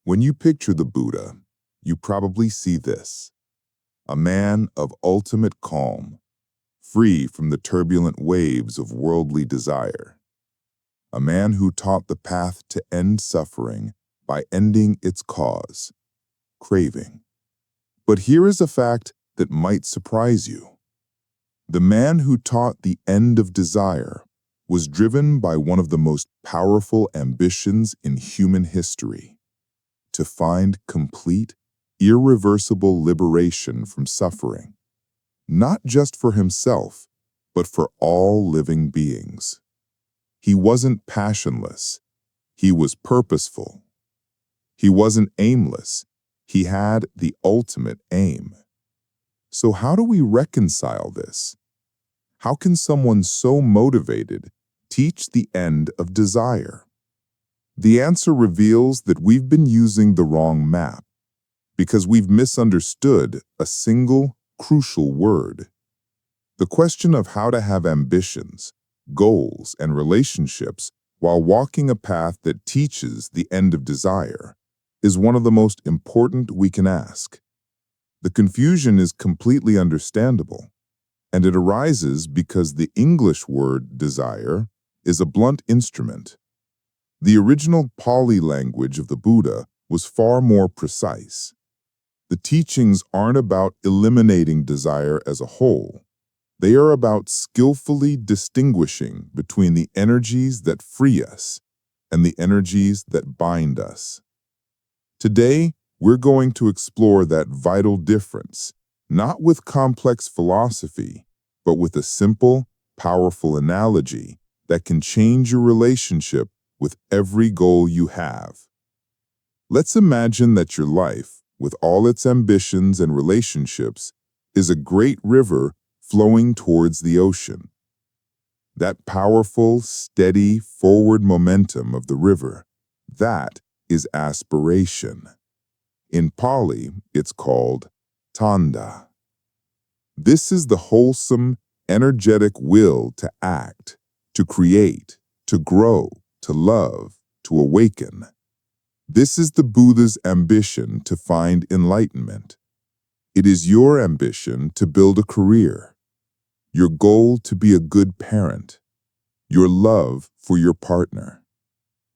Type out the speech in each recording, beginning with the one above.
When you picture the Buddha, you probably see this: a man of ultimate calm, free from the turbulent waves of worldly desire. A man who taught the path to end suffering by ending its cause, craving. But here is a fact that might surprise you. The man who taught the end of desire was driven by one of the most powerful ambitions in human history: to find complete, irreversible liberation from suffering, not just for himself, but for all living beings. He wasn't passionless, he was purposeful. He wasn't aimless, he had the ultimate aim. So how do we reconcile this? How can someone so motivated teach the end of desire? The answer reveals that we've been using the wrong map, because we've misunderstood a single, crucial word. The question of how to have ambitions, goals, and relationships while walking a path that teaches the end of desire is one of the most important we can ask. The confusion is completely understandable, and it arises because the English word desire is a blunt instrument. The original Pali language of the Buddha was far more precise. The teachings aren't about eliminating desire as a whole. They are about skillfully distinguishing between the energies that free us and the energies that bind us. Today, we're going to explore that vital difference, not with complex philosophy, but with a simple, powerful analogy that can change your relationship with every goal you have. Let's imagine that your life, with all its ambitions and relationships, is a great river flowing towards the ocean. That powerful, steady, forward momentum of the river, that is aspiration. In Pali, it's called Chanda. This is the wholesome, energetic will to act, to create, to grow, to love, to awaken. This is the Buddha's ambition to find enlightenment. It is your ambition to build a career, your goal to be a good parent, your love for your partner.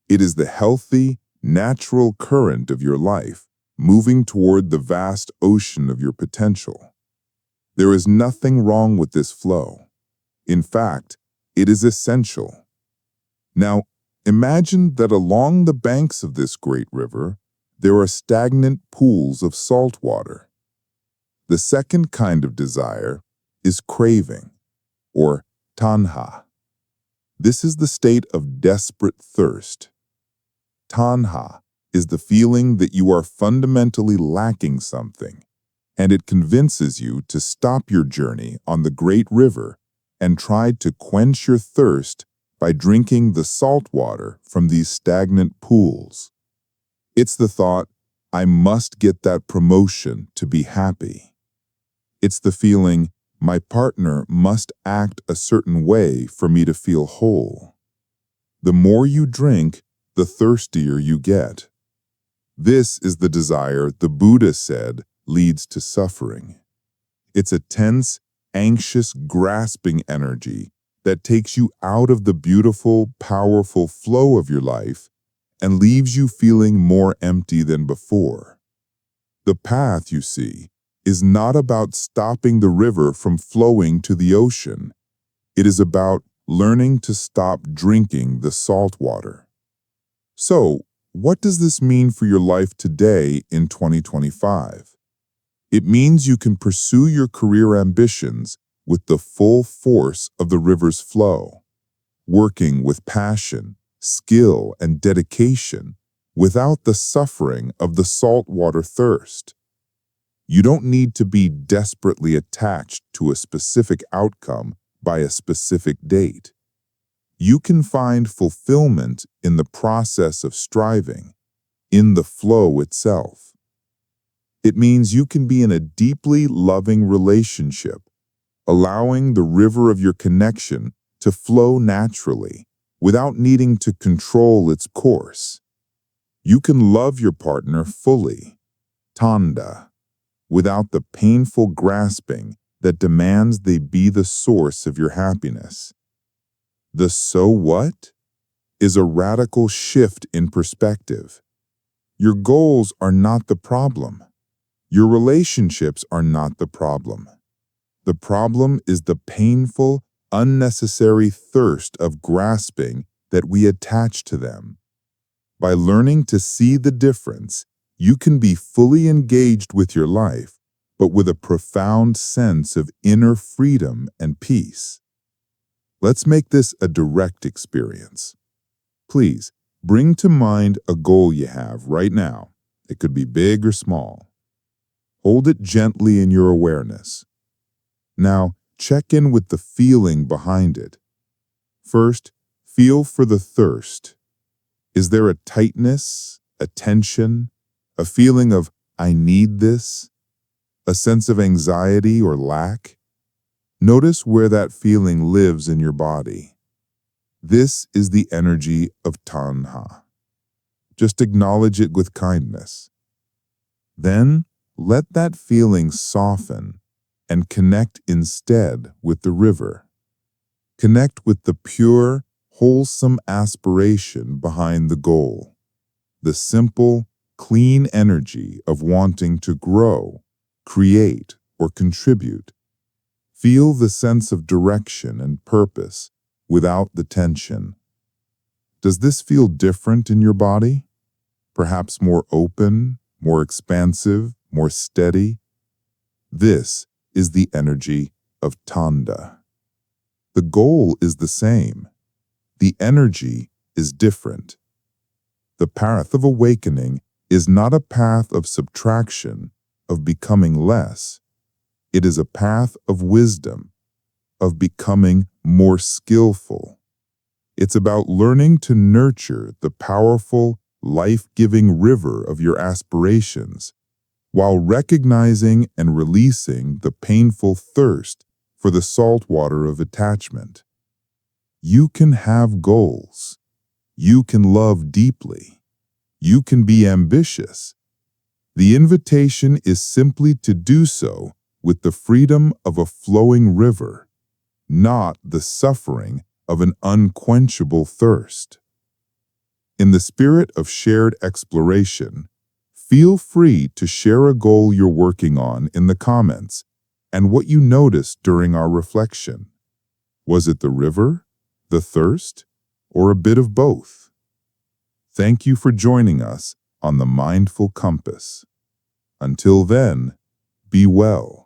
It is the healthy, natural current of your life moving toward the vast ocean of your potential. There is nothing wrong with this flow. In fact, it is essential. Now, imagine that along the banks of this great river, there are stagnant pools of salt water. The second kind of desire is craving, or Taṇhā. This is the state of desperate thirst. Taṇhā is the feeling that you are fundamentally lacking something, and it convinces you to stop your journey on the great river and try to quench your thirst by drinking the salt water from these stagnant pools. It's the thought, I must get that promotion to be happy. It's the feeling, my partner must act a certain way for me to feel whole. The more you drink, the thirstier you get. This is the desire the Buddha said leads to suffering. It's a tense, anxious, grasping energy that takes you out of the beautiful, powerful flow of your life and leaves you feeling more empty than before. The path, you see, is not about stopping the river from flowing to the ocean. It is about learning to stop drinking the salt water. So, what does this mean for your life today in 2025? It means you can pursue your career ambitions with the full force of the river's flow, working with passion, skill, and dedication without the suffering of the saltwater thirst. You don't need to be desperately attached to a specific outcome by a specific date. You can find fulfillment in the process of striving, in the flow itself. It means you can be in a deeply loving relationship, allowing the river of your connection to flow naturally without needing to control its course. You can love your partner fully, Taṇhā, without the painful grasping that demands they be the source of your happiness. The so what is a radical shift in perspective. Your goals are not the problem. Your relationships are not the problem. The problem is the painful, unnecessary thirst of grasping that we attach to them. By learning to see the difference, you can be fully engaged with your life, but with a profound sense of inner freedom and peace. Let's make this a direct experience. Please, bring to mind a goal you have right now. It could be big or small. Hold it gently in your awareness. Now, check in with the feeling behind it. First, feel for the thirst. Is there a tightness, a tension, a feeling of, I need this? A sense of anxiety or lack? Notice where that feeling lives in your body. This is the energy of Taṇhā. Just acknowledge it with kindness. Then, let that feeling soften and connect instead with the river. Connect with the pure, wholesome aspiration behind the goal. The simple, clean energy of wanting to grow, create, or contribute. Feel the sense of direction and purpose without the tension. Does this feel different in your body? Perhaps more open, more expansive, more steady? This is the energy of Taṇhā. The goal is the same. The energy is different. The path of awakening is not a path of subtraction, of becoming less. It is a path of wisdom, of becoming more skillful. It's about learning to nurture the powerful, life-giving river of your aspirations, while recognizing and releasing the painful thirst for the salt water of attachment. You can have goals. You can love deeply. You can be ambitious. The invitation is simply to do so with the freedom of a flowing river, not the suffering of an unquenchable thirst. In the spirit of shared exploration, feel free to share a goal you're working on in the comments and what you noticed during our reflection. Was it the river, the thirst, or a bit of both? Thank you for joining us on the Mindful Compass. Until then, be well.